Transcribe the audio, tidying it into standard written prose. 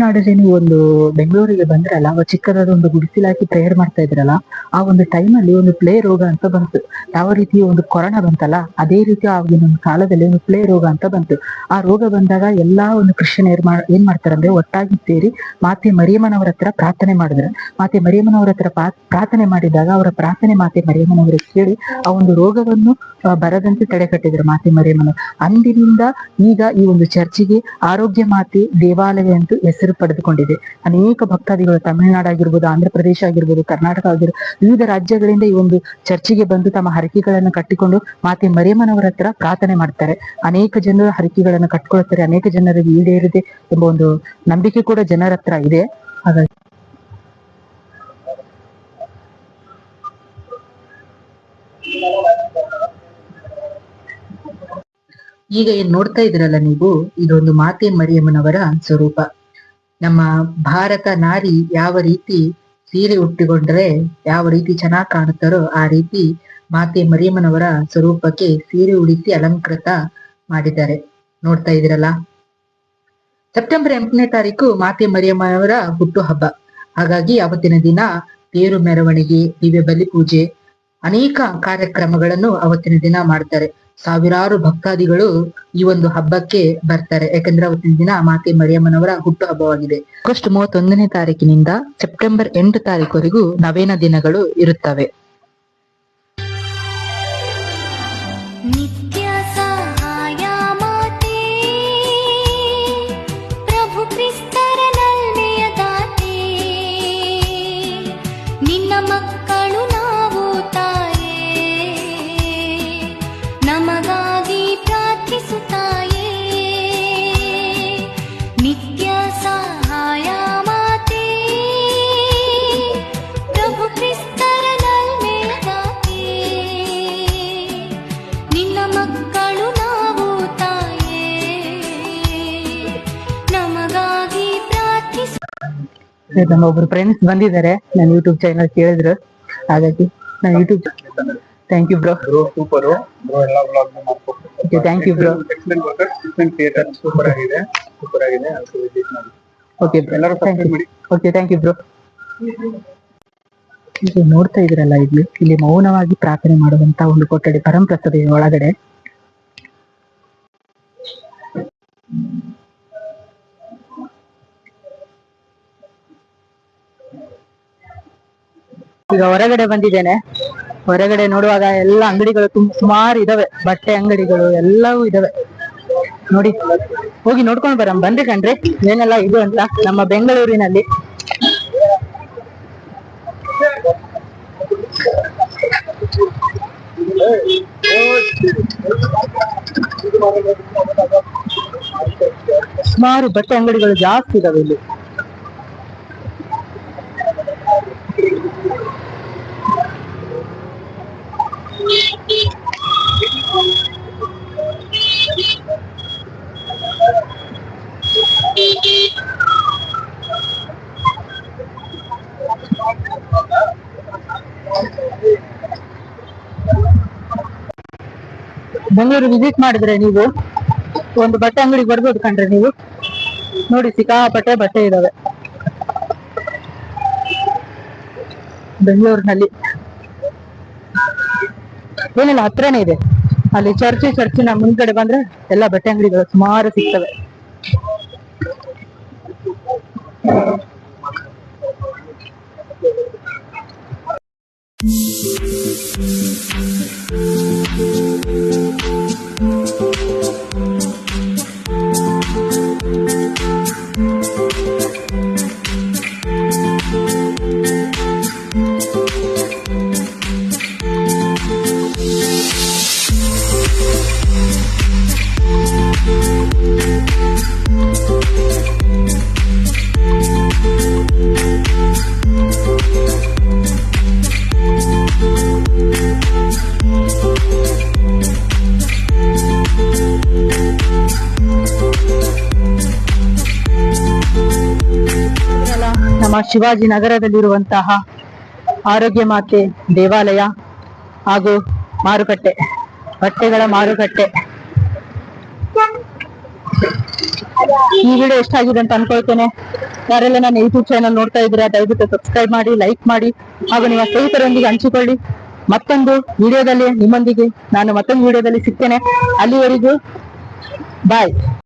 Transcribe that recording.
ತಮಿಳ್ನಾಡಲ್ಲಿ ನೀವು ಒಂದು ಬೆಂಗಳೂರಿಗೆ ಬಂದ್ರಲ್ಲ, ಅವ ಚಿಕ್ಕದಾದ ಒಂದು ಗುಡಿಸಿಲಾಕಿ ಪ್ರೇಯರ್ ಮಾಡ್ತಾ ಇದ್ರಲ್ಲ, ಆ ಒಂದು ಟೈಮಲ್ಲಿ ಒಂದು ಪ್ಲೇ ರೋಗ ಅಂತ ಬಂತು. ಯಾವ ರೀತಿ ಒಂದು ಕೊರೋನಾ ಬಂತಲ್ಲ, ಅದೇ ರೀತಿ ಆಗಿನ ಒಂದು ಕಾಲದಲ್ಲಿ ಒಂದು ಪ್ಲೇ ರೋಗ ಅಂತ ಬಂತು. ಆ ರೋಗ ಬಂದಾಗ ಎಲ್ಲಾ ಒಂದು ಕ್ರಿಶ್ಚಿಯನ್ ಏನ್ ಮಾಡ್ತಾರಂದ್ರೆ ಒಟ್ಟಾಗಿ ಸೇರಿ ಮಾತೆ ಮರಿಯಮ್ಮನವರ ಹತ್ರ ಪ್ರಾರ್ಥನೆ ಮಾಡಿದ್ರು. ಮಾತೆ ಮರಿಯಮ್ಮನವರ ಹತ್ರ ಪ್ರಾರ್ಥನೆ ಮಾಡಿದಾಗ ಅವರ ಪ್ರಾರ್ಥನೆ ಮಾತೆ ಮರಿಯಮ್ಮನವರ ಕೇಳಿ ಆ ಒಂದು ರೋಗವನ್ನು ಬರದಂತೆ ತಡೆಗಟ್ಟಿದ್ರು ಮಾತೆ ಮರಿಯಮ್ಮನ. ಅಂದಿನಿಂದ ಈಗ ಈ ಒಂದು ಚರ್ಚಿಗೆ ಆರೋಗ್ಯ ಮಾತೆ ದೇವಾಲಯ ಅಂತ ಹೆಸರು ಪಡೆದುಕೊಂಡಿದೆ. ಅನೇಕ ಭಕ್ತಾದಿಗಳು ತಮಿಳುನಾಡು ಆಗಿರ್ಬೋದು, ಆಂಧ್ರ ಪ್ರದೇಶ ಆಗಿರ್ಬೋದು, ಕರ್ನಾಟಕ ಆಗಿರ್ಬೋದು, ವಿವಿಧ ರಾಜ್ಯಗಳಿಂದ ಈ ಒಂದು ಚರ್ಚಿಗೆ ಬಂದು ತಮ್ಮ ಹರಕೆಗಳನ್ನು ಕಟ್ಟಿಕೊಂಡು ಮಾತೆ ಮರಿಯಮ್ಮನವರ ಹತ್ರ ಪ್ರಾರ್ಥನೆ ಮಾಡ್ತಾರೆ. ಅನೇಕ ಜನರು ಹರಕೆಗಳನ್ನು ಕಟ್ಕೊಳ್ತಾರೆ, ಅನೇಕ ಜನರಿಗೆ ಈಡೇರಿದೆ ಎಂಬ ಒಂದು ನಂಬಿಕೆ ಕೂಡ ಜನರ ಹತ್ರ ಇದೆ. ಹಾಗಾಗಿ ಈಗ ಏನ್ ನೋಡ್ತಾ ಇದ್ರಲ್ಲ ನೀವು, ಇದೊಂದು ಮಾತೆ ಮರಿಯಮ್ಮನವರ ಸ್ವರೂಪ. ನಮ್ಮ ಭಾರತ ನಾರಿ ಯಾವ ರೀತಿ ಸೀರೆ ಉಟ್ಟಿಕೊಂಡ್ರೆ ಯಾವ ರೀತಿ ಚೆನ್ನಾಗಿ ಕಾಣುತ್ತಾರೋ ಆ ರೀತಿ ಮಾತೆ ಮರಿಯಮ್ಮನವರ ಸ್ವರೂಪಕ್ಕೆ ಸೀರೆ ಉಡಿಸಿ ಅಲಂಕೃತ ಮಾಡಿದ್ದಾರೆ. ನೋಡ್ತಾ ಇದ್ರಲ್ಲ, ಸೆಪ್ಟೆಂಬರ್ 8ನೇ ತಾರೀಕು ಮಾತೆ ಮರಿಯಮ್ಮನವರ ಹುಟ್ಟು ಹಬ್ಬ. ಹಾಗಾಗಿ ಅವತ್ತಿನ ದಿನ ತೇರು ಮೆರವಣಿಗೆ, ದಿವ್ಯ ಬಲಿ ಪೂಜೆ, ಅನೇಕ ಕಾರ್ಯಕ್ರಮಗಳನ್ನು ಅವತ್ತಿನ ದಿನ ಮಾಡ್ತಾರೆ. ಸಾವಿರಾರು ಭಕ್ತಾದಿಗಳು ಈ ಒಂದು ಹಬ್ಬಕ್ಕೆ ಬರ್ತಾರೆ. ಯಾಕಂದ್ರೆ ಅವತ್ತಿನ ದಿನ ಮಾತೆ ಮರಿಯಮ್ಮನವರ ಹುಟ್ಟು ಹಬ್ಬವಾಗಿದೆ. ಆಗಸ್ಟ್ 31ನೇ ತಾರೀಕಿನಿಂದ ಸೆಪ್ಟೆಂಬರ್ 8 ತಾರೀಕುವರೆಗೂ ನವೇನ ದಿನಗಳು ಇರುತ್ತವೆ. ನಮ್ಮ ಒಬ್ರು ಫ್ರೆಂಡ್ಸ್ ಬಂದಿದ್ದಾರೆ, ನನ್ನ ಯೂಟ್ಯೂಬ್ ಚಾನಲ್ ಕೇಳಿದ್ರು, ಹಾಗಾಗಿ ನಾನು YouTube thank you bro. Super bro, ಎಲ್ಲ ವ್ಲಾಗ್ ಮಾಡ್ಕೊಡ್ತೀನಿ. Thank you bro. Excellent worker, excellent theatre, super ಆಗಿದೆ, ಸೂಪರ್ ಆಗಿದೆ. ಅದಕ್ಕೆ ವಿಸಿಟ್ ಮಾಡಿ. ಓಕೆ ಬ್ರೋ, ಎಲ್ಲರೂ ಸಬ್ಸ್ಕ್ರೈಬ್ ಮಾಡಿ. Okay, thank you bro. ಈಗ ನೋಡ್ತಾ ಇದ್ರಲ್ಲ, ಇಲ್ಲಿ ಮೌನವಾಗಿ ಪ್ರಾರ್ಥನೆ ಮಾಡುವಂತ ಒಂದು ಕೊಠಡಿ ಪರಂಪ್ರಸಾದ ಒಳಗಡೆ. ಈಗ ಹೊರಗಡೆ ಬಂದಿದ್ದೇನೆ. ಹೊರಗಡೆ ನೋಡುವಾಗ ಎಲ್ಲ ಅಂಗಡಿಗಳು ಸುಮಾರು ಇದಾವೆ, ಬಟ್ಟೆ ಅಂಗಡಿಗಳು ಎಲ್ಲವೂ ಇದಾವೆ. ನೋಡಿ, ಹೋಗಿ ನೋಡ್ಕೊಂಡು ಬರಂ ಬನ್ರಿ ಕಣ್ರಿ, ಏನೆಲ್ಲ ಇದು ಅಂತ ನಮ್ಮ ಬೆಂಗಳೂರಿನಲ್ಲಿ. ಸುಮಾರು ಬಟ್ಟೆ ಅಂಗಡಿಗಳು ಜಾಸ್ತಿ ಇದಾವೆ ಇಲ್ಲಿ. ಬೆಂಗಳೂರು ವಿಸಿಟ್ ಮಾಡಿದ್ರೆ ನೀವು ಒಂದು ಬಟ್ಟೆ ಅಂಗಡಿಗೆ ಬರ್ಬೋದು ಕಂಡ್ರೆ ನೀವು. ನೋಡಿ, ಸಿಕ್ಕಾಪಟ್ಟೆ ಬಟ್ಟೆ ಇದಾವೆ ಬೆಂಗಳೂರಿನಲ್ಲಿ. ಏನಿಲ್ಲ, ಹತ್ರನೇ ಇದೆ. ಅಲ್ಲಿ ಚರ್ಚಿನ ಮುಂದ್ಗಡೆ ಬಂದ್ರೆ ಎಲ್ಲ ಬಟ್ಟೆ ಅಂಗಡಿಗಳು ಸುಮಾರು ಸಿಗ್ತವೆ. ನಮ್ಮ ಶಿವಾಜಿನಗರದಲ್ಲಿರುವಂತಹ ಆರೋಗ್ಯ ಮಾತೆ ದೇವಾಲಯ ಹಾಗೂ ಮಾರುಕಟ್ಟೆ, ಬಟ್ಟೆಗಳ ಮಾರುಕಟ್ಟೆ. ಈ ವಿಡಿಯೋ ಇಷ್ಟ ಆಗಿದೆ ಅಂತ ಅನ್ಕೊಳ್ತೇನೆ. ಯಾರೆಲ್ಲ ನನ್ನ ಯೂಟ್ಯೂಬ್ ಚಾನಲ್ ನೋಡ್ತಾ ಇದ್ದೀರಾ ದಯವಿಟ್ಟು ಸಬ್ಸ್ಕ್ರೈಬ್ ಮಾಡಿ, ಲೈಕ್ ಮಾಡಿ, ಹಾಗೂ ನಿಮ್ಮ ಸ್ನೇಹಿತರೊಂದಿಗೆ ಹಂಚಿಕೊಳ್ಳಿ. ಮತ್ತೊಂದು ವಿಡಿಯೋದಲ್ಲಿ ನಿಮ್ಮೊಂದಿಗೆ ನಾನು ಮತ್ತೊಂದು ವಿಡಿಯೋದಲ್ಲಿ ಸಿಗ್ತೇನೆ. ಅಲ್ಲಿವರೆಗೂ ಬಾಯ್.